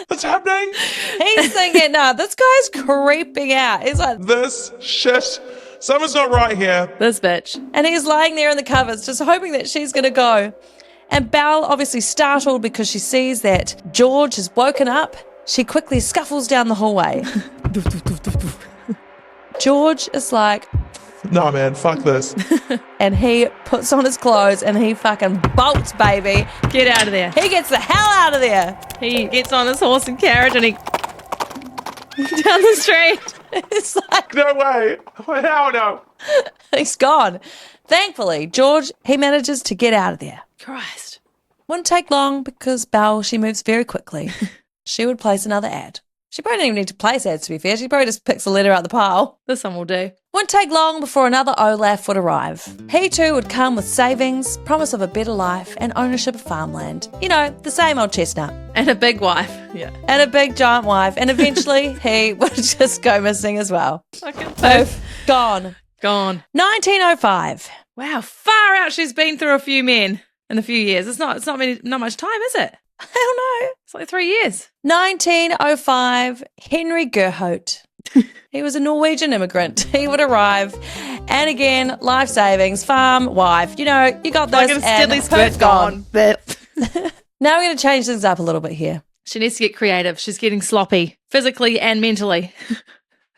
What's happening? he's thinking, no, this guy's creeping out. He's like, This shit. Something's not right here. This bitch. and he's lying there in the covers, just hoping that she's going to go. And Belle, obviously startled because she sees that George has woken up, she quickly scuffles down the hallway. George is like, Nah, man, fuck this. and he puts on his clothes and he fucking bolts, baby. Get out of there. He gets the hell out of there. He gets on his horse and carriage and he down the street. It's like, No way. Hell no. he's gone. Thankfully, George, he manages to get out of there. Christ. Wouldn't take long because Belle, she moves very quickly. She would place another ad. She probably didn't even need to place ads, to be fair. She probably just picks a letter out the pile. This one will do. Wouldn't take long before another Olaf would arrive. He too would come with savings, promise of a better life, and ownership of farmland. You know, the same old chestnut. And a big wife. Yeah. And a big giant wife. And eventually he would just go missing as well. Fucking Poof, gone. Gone. 1905. Wow, far out she's been through a few men in a few years. It's not much time, is it? Hell no. It's like 3 years. 1905, Henry Gerhout. He was a Norwegian immigrant. He would arrive. And again, life savings, farm, wife. You know, you got this. Like a and Steadley poof, split gone. Now we're going to change things up a little bit here. She needs to get creative. She's getting sloppy, physically and mentally.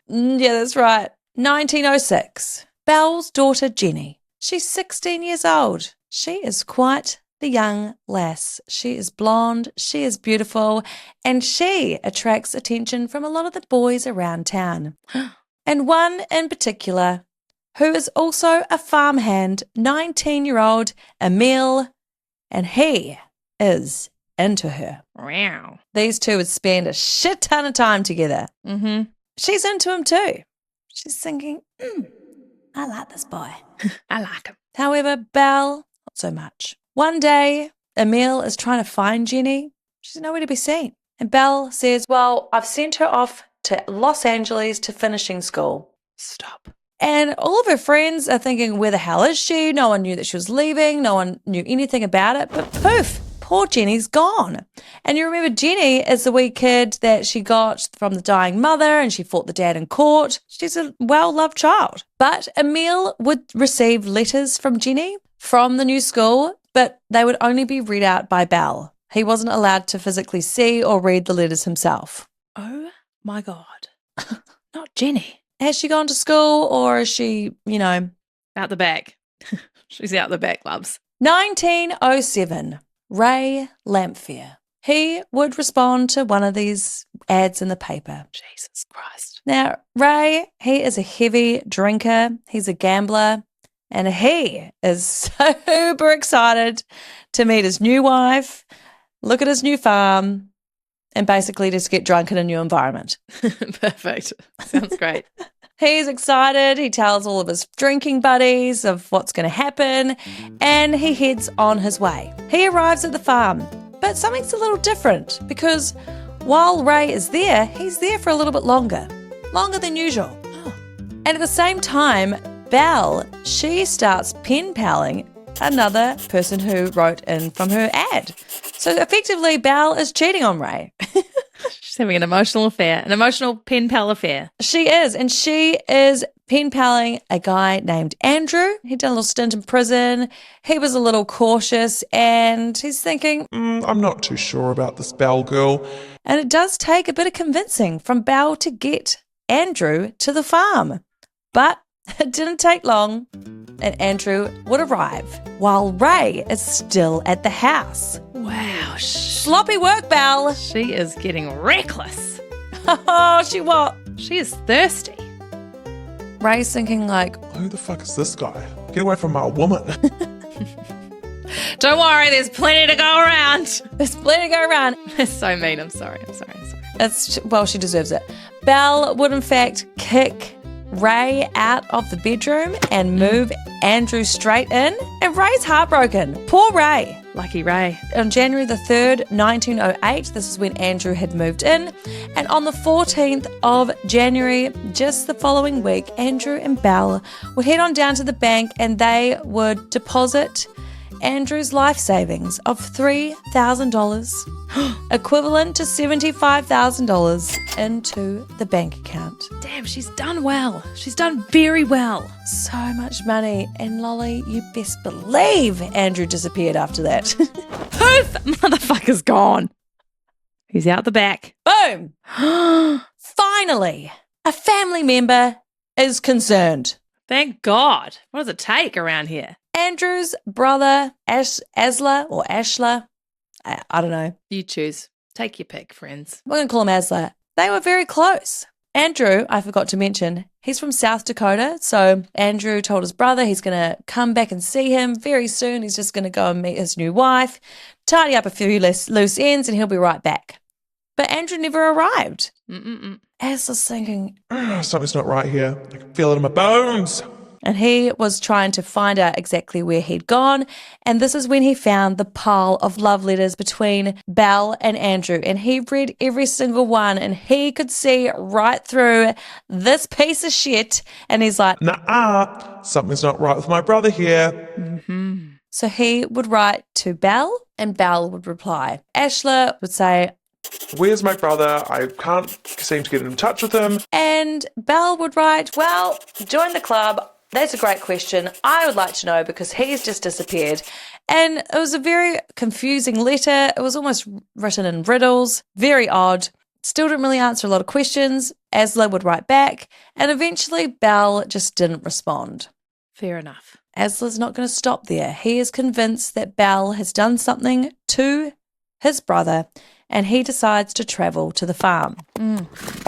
Yeah, that's right. 1906, Belle's daughter Jenny. She's 16 years old. She is quite the young lass. She is blonde, she is beautiful, and she attracts attention from a lot of the boys around town. And one in particular, who is also a farmhand, 19-year-old Emil, and he is into her. Wow. These two would spend a shit ton of time together. Mm-hmm. She's into him too. She's thinking, I like this boy. I like him. However, Belle, not so much. One day, Emil is trying to find Jenny. She's nowhere to be seen. And Belle says, well, I've sent her off to Los Angeles to finishing school. Stop. And all of her friends are thinking, where the hell is she? No one knew that she was leaving. No one knew anything about it. But poof, poor Jenny's gone. And you remember Jenny is the wee kid that she got from the dying mother and she fought the dad in court. She's a well-loved child. But Emil would receive letters from Jenny from the new school, but they would only be read out by Belle. He wasn't allowed to physically see or read the letters himself. Oh my God. Not Jenny. Has she gone to school or is she, you know? Out the back. She's out the back, loves. 1907, Ray Lamphere. He would respond to one of these ads in the paper. Jesus Christ. Now, Ray, he is a heavy drinker. He's a gambler. And he is super excited to meet his new wife, look at his new farm, and basically just get drunk in a new environment. Perfect. Sounds great. He's excited. He tells all of his drinking buddies of what's going to happen, and he heads on his way. He arrives at the farm, but something's a little different because while Ray is there, he's there for a little bit longer than usual. And at the same time, Belle, she starts pen paling another person who wrote in from her ad. So effectively, Belle is cheating on Ray. She's having an emotional affair, an emotional pen pal affair. She is, and she is pen paling a guy named Andrew. He'd done a little stint in prison. He was a little cautious, and he's thinking, I'm not too sure about this Belle girl. and it does take a bit of convincing from Belle to get Andrew to the farm. But it didn't take long, and Andrew would arrive while Ray is still at the house. Wow. Sloppy work, Belle. She is getting reckless. Oh, she what? She is thirsty. Ray's thinking like, Who the fuck is this guy? Get away from my woman. Don't worry, there's plenty to go around. there's plenty to go around. It's so mean. I'm sorry. Well, she deserves it. Belle would in fact kick Ray out of the bedroom and move Andrew straight in. And Ray's heartbroken. Poor Ray. Lucky Ray. On January the 3rd, 1908, this is when Andrew had moved in. And on the 14th of January, just the following week, Andrew and Belle would head on down to the bank and they would deposit Andrew's life savings of $3,000, equivalent to $75,000, into the bank account. Damn, she's done well. She's done very well. So much money. And Lolly, you best believe Andrew disappeared after that. Poof! Motherfucker's gone. He's out the back. Boom! Finally, a family member is concerned. Thank God. What does it take around here? Andrew's brother, Asla or Ashla, I don't know. You choose. Take your pick, friends. We're going to call him Asla. They were very close. Andrew, I forgot to mention, he's from South Dakota. So Andrew told his brother he's going to come back and see him very soon. He's just going to go and meet his new wife, tidy up a few loose ends, and he'll be right back. But Andrew never arrived. Asla's thinking, Something's not right here. I can feel it in my bones. and he was trying to find out exactly where he'd gone. And this is when he found the pile of love letters between Belle and Andrew. And he read every single one, and he could see right through this piece of shit. And he's like, Nah, something's not right with my brother here. so he would write to Belle, and Belle would reply. Ashla would say, Where's my brother? I can't seem to get in touch with him. and Belle would write, well, join the club. That's a great question. I would like to know because he's just disappeared. And it was a very confusing letter. It was almost written in riddles, very odd. Still didn't really answer a lot of questions. Asla would write back, and eventually Belle just didn't respond. Fair enough. Asla's not going to stop there. He is convinced that Belle has done something to his brother, and he decides to travel to the farm.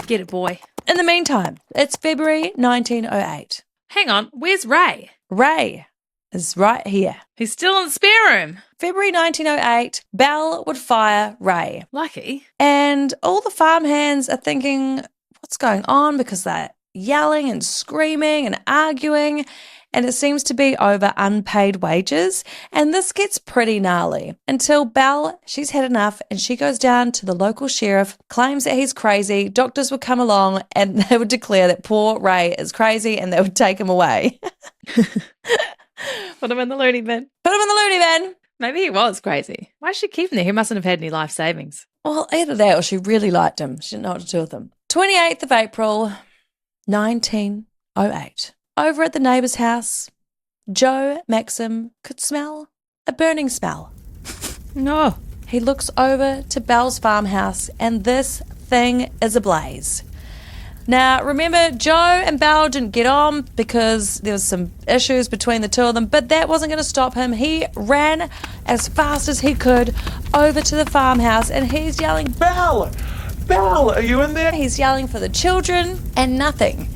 Get it, boy. In the meantime, it's February 1908. Hang on. Where's Ray? Ray is right here. He's still in the spare room. February 1908, Belle would fire Ray. Lucky. And all the farmhands are thinking, what's going on? Because they're yelling and screaming and arguing, and it seems to be over unpaid wages. And this gets pretty gnarly until Belle, she's had enough, and she goes down to the local sheriff, claims that he's crazy. Doctors would come along and they would declare that poor Ray is crazy, and they would take him away. Put him in the loony bin. Put him in the loony bin. Maybe he was crazy. Why did she keep him there? He mustn't have had any life savings. Well, either that or she really liked him. She didn't know what to do with him. 28th of April, 1908. Over at the neighbour's house, Joe Maxim could smell a burning smell. No. He looks over to Belle's farmhouse, and this thing is ablaze. Now, remember, Joe and Belle didn't get on because there was some issues between the two of them, but that wasn't going to stop him. He ran as fast as he could over to the farmhouse, and he's yelling, Belle! Belle, are you in there? he's yelling for the children, and nothing.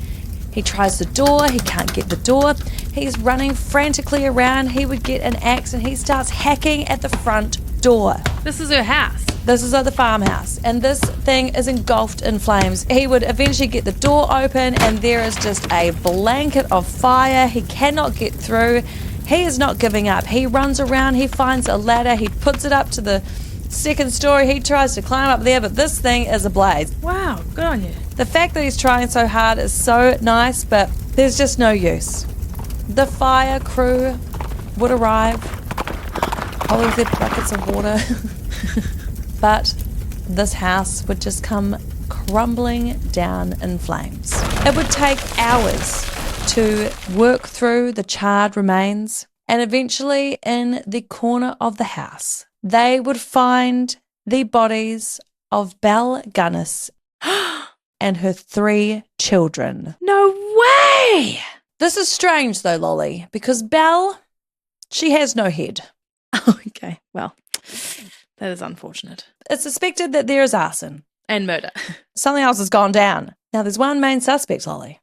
He tries the door, he can't get the door. He's running frantically around. He would get an axe and he starts hacking at the front door. This is her house. This is at the farmhouse, and this thing is engulfed in flames. He would eventually get the door open, and there is just a blanket of fire. He cannot get through. He is not giving up. He runs around, he finds a ladder, he puts it up to the second story. He tries to climb up there, but this thing is ablaze. Wow, good on you. The fact that he's trying so hard is so nice, but there's just no use. The fire crew would arrive, probably with their buckets of water, but this house would just come crumbling down in flames. It would take hours to work through the charred remains, and eventually in the corner of the house, they would find the bodies of Belle Gunness and her 3 children. No way! This is strange though, Lolly, because Belle, she has no head. Oh, okay. Well, that is unfortunate. It's suspected that there is arson. And murder. Something else has gone down. Now there's one main suspect, Lolly,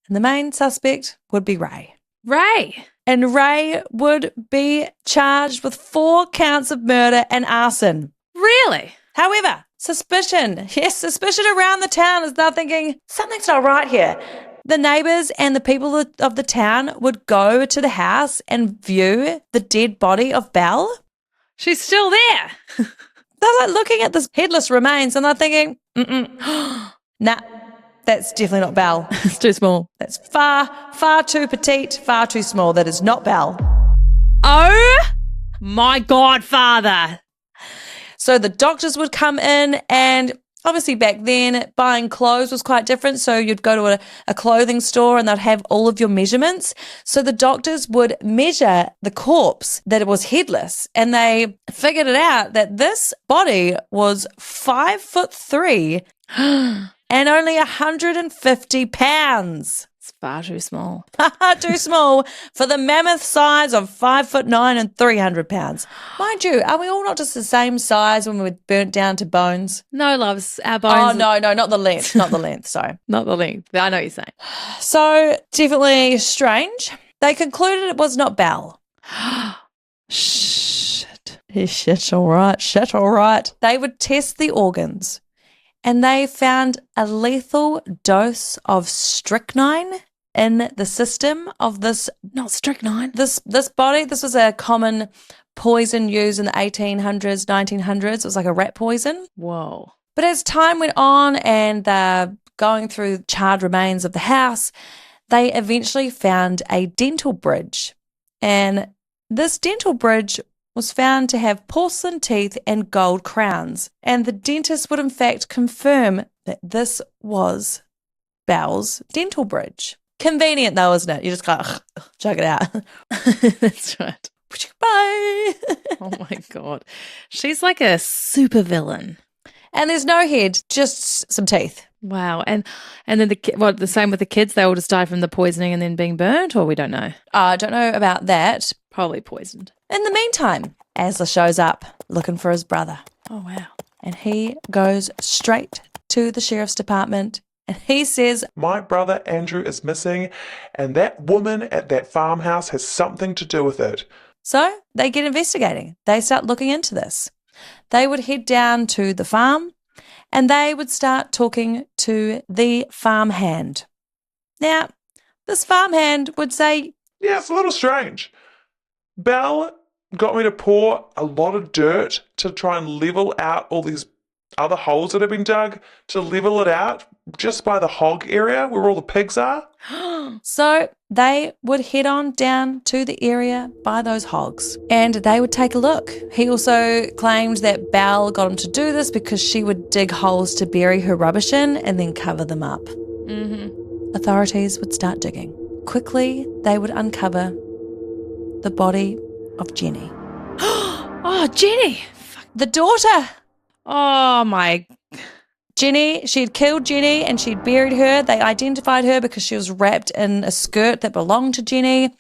and the main suspect would be Ray. Ray! And Ray would be charged with 4 counts of murder and arson. Really? However, suspicion around the town is now thinking, something's not right here. The neighbours and the people of the town would go to the house and view the dead body of Belle. She's still there. They're like looking at this headless remains and they're thinking, nah, that's definitely not Belle. It's too small. That's far, far too petite, far too small. That is not Belle. Oh My godfather. So the doctors would come in, and obviously back then buying clothes was quite different. So you'd go to a clothing store and they'd have all of your measurements. So the doctors would measure the corpse that it was headless, and they figured it out that this body was 5'3" and only 150 pounds. It's far too small. Too small for the mammoth size of 5'9" and 300 pounds. Mind you, are we all not just the same size when we're burnt down to bones? No, loves, our Oh, bones. no, not the length. Not the length, sorry. Not the length. I know what you're saying. So, definitely strange. They concluded it was not Belle. Shit. Shit, all right. They would test the organs, and they found a lethal dose of strychnine in the system of this Not strychnine. this body. This was a common poison used in the 1800s, 1900s. It was like a rat poison. Whoa. But as time went on and they're going through charred remains of the house, they eventually found a dental bridge. And this dental bridge was found to have porcelain teeth and gold crowns. And the dentist would in fact confirm that this was Belle's dental bridge. Convenient though, isn't it? You just go, check it out. That's right. Bye. Oh my God. She's like a super villain. And there's no head, just some teeth. Wow. And then the same with the kids? They all just died from the poisoning and then being burnt, or we don't know? I don't know about that. Probably poisoned. In the meantime, Asler shows up looking for his brother, Oh, wow. and he goes straight to the sheriff's department, and he says, My brother Andrew is missing, and that woman at that farmhouse has something to do with it. so they get investigating. They start looking into this. They would head down to the farm, and they would start talking to the farmhand. Now, this farmhand would say, Yeah, it's a little strange. Belle got me to pour a lot of dirt to try and level out all these other holes that have been dug, to level it out just by the hog area where all the pigs are. so they would head on down to the area by those hogs, and they would take a look. He also claimed that Belle got him to do this because she would dig holes to bury her rubbish in and then cover them up. Mm-hmm. Authorities would start digging. Quickly, they would uncover the body of Jenny, Oh, Jenny. the daughter. Oh, my. Jenny, she had killed Jenny and she'd buried her. They identified her because she was wrapped in a skirt that belonged to Jenny.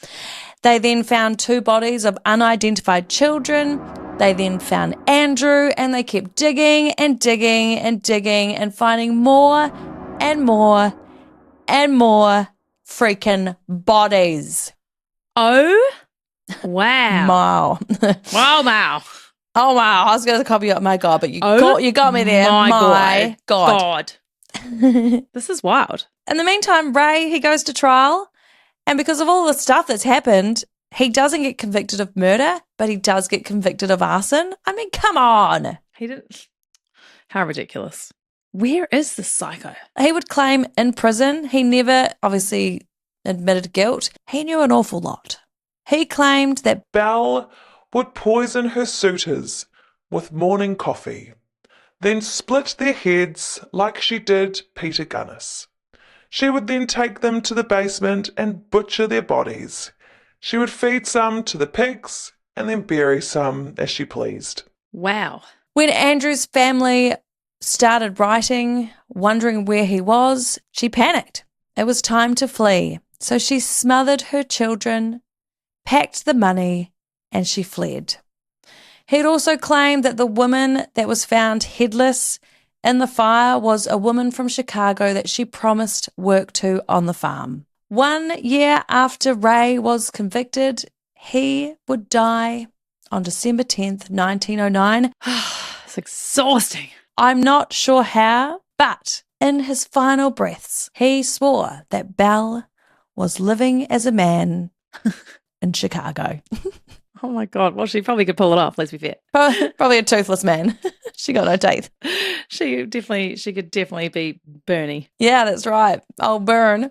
They then found 2 bodies of unidentified children. They then found Andrew, and they kept digging and digging and digging and finding more and more and more freaking bodies. Oh, wow. Wow. Wow. Oh, wow. I was going to copy up my God, but you Oh, got me there. my God. This is wild. In the meantime, Ray, he goes to trial, and because of all the stuff that's happened, he doesn't get convicted of murder, but he does get convicted of arson. I mean, come on. He didn't. How ridiculous. Where is this psycho? He would claim in prison, he never obviously admitted guilt. He knew an awful lot. He claimed that Belle would poison her suitors with morning coffee, then split their heads like she did Peter Gunnis. She would then take them to the basement and butcher their bodies. She would feed some to the pigs and then bury some as she pleased. Wow. when Andrew's family started writing, wondering where he was, she panicked. It was time to flee. So she smothered her children, packed the money, and she fled. He'd also claimed that the woman that was found headless in the fire was a woman from Chicago that she promised work to on the farm. 1 year after Ray was convicted, he would die on December 10th, 1909. It's exhausting. I'm not sure how, but in his final breaths, he swore that Belle was living as a man in Chicago. Oh my God. Well, she probably could pull it off, let's be fair. Probably a toothless man. She got no teeth. She could definitely be Bernie. Yeah, that's right. I'll burn.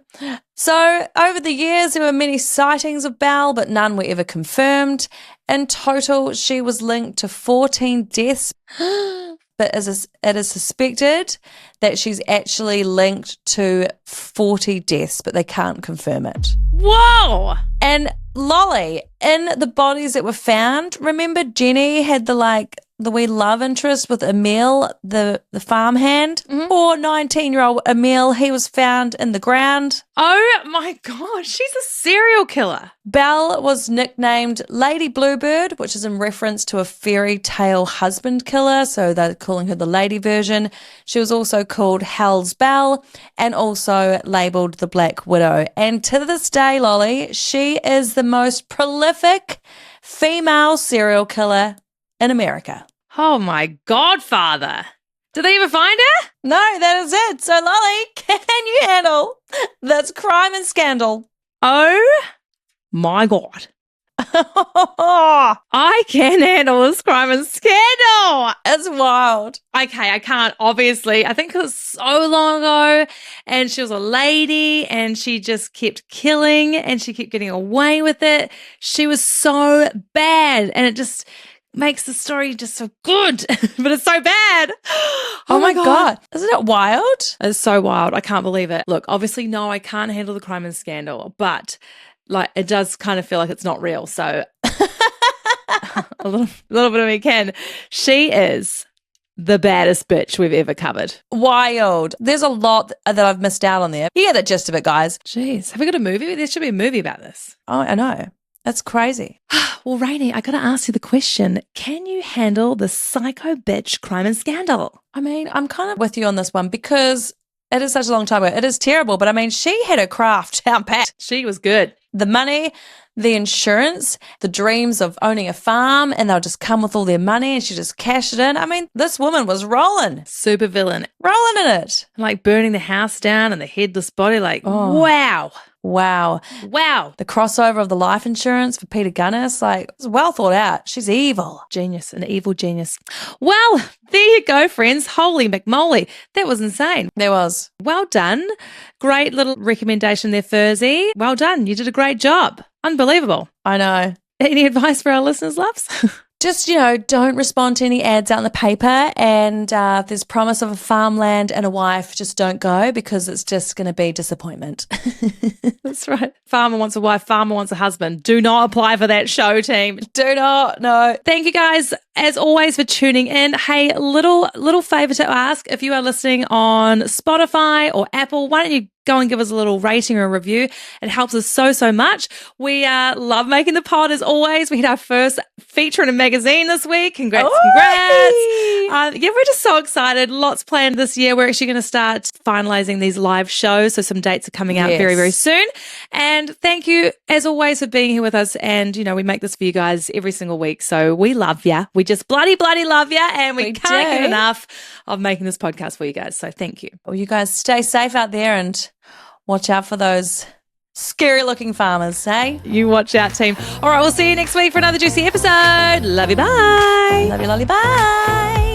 So over the years, there were many sightings of Belle, but none were ever confirmed. In total, she was linked to 14 deaths, but it is suspected that she's actually linked to 40 deaths, but they can't confirm it. Whoa! And Lolly, in the bodies that were found, remember Jenny had the wee love interest with Emil, the farmhand? Poor 19-year-old Emil, he was found in the ground. Oh my God, she's a serial killer. Belle was nicknamed Lady Bluebird, which is in reference to a fairy tale husband killer, so they're calling her the lady version. She was also called Hell's Belle and also labelled the Black Widow. And to this day, Lolly, she is the most prolific female serial killer in America. Oh my Godfather. Did they ever find her? No, that is it. So, Lolly, can you handle this crime and scandal? Oh my God. I can handle this crime and scandal. It's wild. Okay, I can't, obviously. I think it was so long ago, and she was a lady, and she just kept killing, and she kept getting away with it. She was so bad, and it just makes the story just so good, but it's so bad. Oh my God. Isn't it wild? It's so wild. I can't believe it. Look, obviously, no, I can't handle the crime and scandal, but it does kind of feel like it's not real. So a little bit of me can. She is the baddest bitch we've ever covered. Wild. There's a lot that I've missed out on there. You get the gist of it, guys. Jeez, have we got a movie? There should be a movie about this. Oh, I know. That's crazy. Well, Rainey, I got to ask you the question. Can you handle the psycho bitch crime and scandal? I mean, I'm kind of with you on this one because it is such a long time ago. It is terrible, but I mean, she had her craft down pat. She was good. The money, the insurance, the dreams of owning a farm, and they'll just come with all their money and she just cashed it in. I mean, this woman was rolling Super villain. in it. Like burning the house down and the headless body. Like, Oh. wow. Wow. Wow. The crossover of the life insurance for Peter Gunnis, it's well thought out. She's evil. Genius, an evil genius. Well, there you go, friends. Holy McMoly. That was insane. There was. Well done. Great little recommendation there, Furzy. Well done. You did a great job. Unbelievable. I know. Any advice for our listeners, loves? Just, don't respond to any ads out in the paper. And if there's promise of a farmland and a wife, just don't go because it's just going to be disappointment. That's right. Farmer wants a wife, farmer wants a husband. Do not apply for that show, team. Do not, no. Thank you guys, as always, for tuning in. Hey, little favor to ask. If you are listening on Spotify or Apple, why don't you go and give us a little rating or a review? It helps us so much. We love making the pod as always. We hit our first feature in a magazine this week. Congrats. Yeah, we're just so excited. Lots planned this year. We're actually going to start finalizing these live shows. So some dates are coming out very, very soon. And thank you, as always, for being here with us. And, we make this for you guys every single week. So we love ya. We just bloody love ya. And we can't get enough of making this podcast for you guys. So thank you. Well, you guys stay safe out there and watch out for those scary looking farmers, hey? You watch out, team. All right, we'll see you next week for another juicy episode. Love you, bye. Love you, lolly, bye.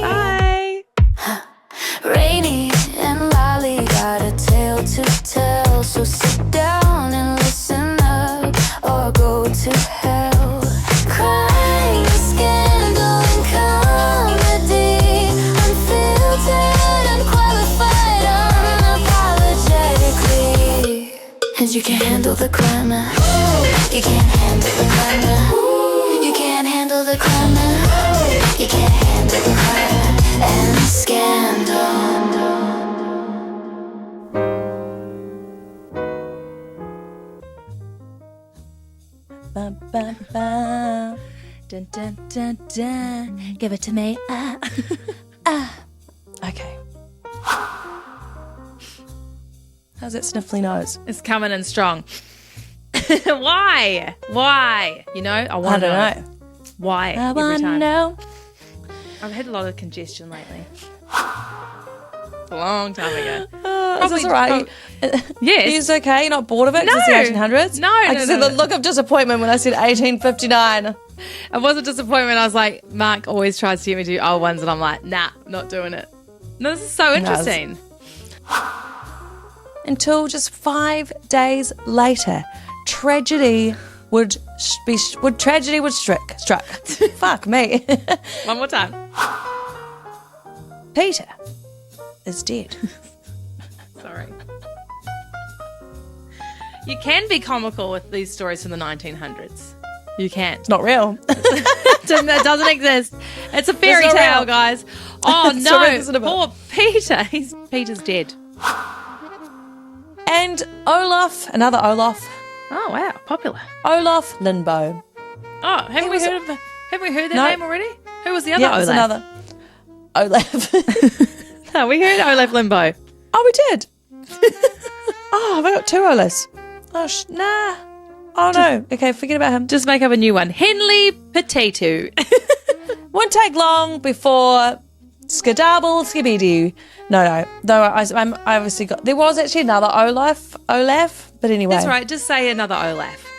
Bye. Rainy and Lolly got a tale to tell, so sit down and listen up or go to hell. Crime, scandal, and comedy, unfiltered, unqualified, unapologetically. And you can't handle the crime, you can't handle the crime, you can't handle the crime, you can't handle the crime and scandal. Ba, ba, ba. Dun, dun, dun, dun. Give it to me. Okay. How's that sniffly nose? It's coming in strong. Why? I want I to don't know. Why? I every want to time. know. I've had a lot of congestion lately. A long time ago. Is this all right? Yes. Are you okay? You're not bored of it? 'Cause it's the 1800s? No, I no, can see no. the look of disappointment when I said 1859. It was a disappointment. I was like, Mark always tries to get me to do old ones, and I'm like, nah, not doing it. No, this is so interesting. Until just 5 days later, tragedy would tragedy would struck. Fuck me. One more time. Peter is dead. Sorry. You can be comical with these stories from the 1900s. You can. It's not real. That doesn't exist. It's a fairy It's not tale, real. guys. Oh It's not real, it's no, not poor Peter. Peter's dead. And Olaf, another Olaf. Oh wow, popular. Olaf Lindboe. Oh, haven't we was heard that No. name already? Who was the other Yeah, Olaf? it's another. Olaf. No, we heard Olaf Limbo. Oh, we did. Oh, have I got two Olafs? Oh, nah. Oh, no. Okay, forget about him. Just make up a new one. Henley Potato. Won't take long before Skadabble Skibidoo. No. Though I obviously got... There was actually another Olaf, but anyway. That's right. Just say another Olaf.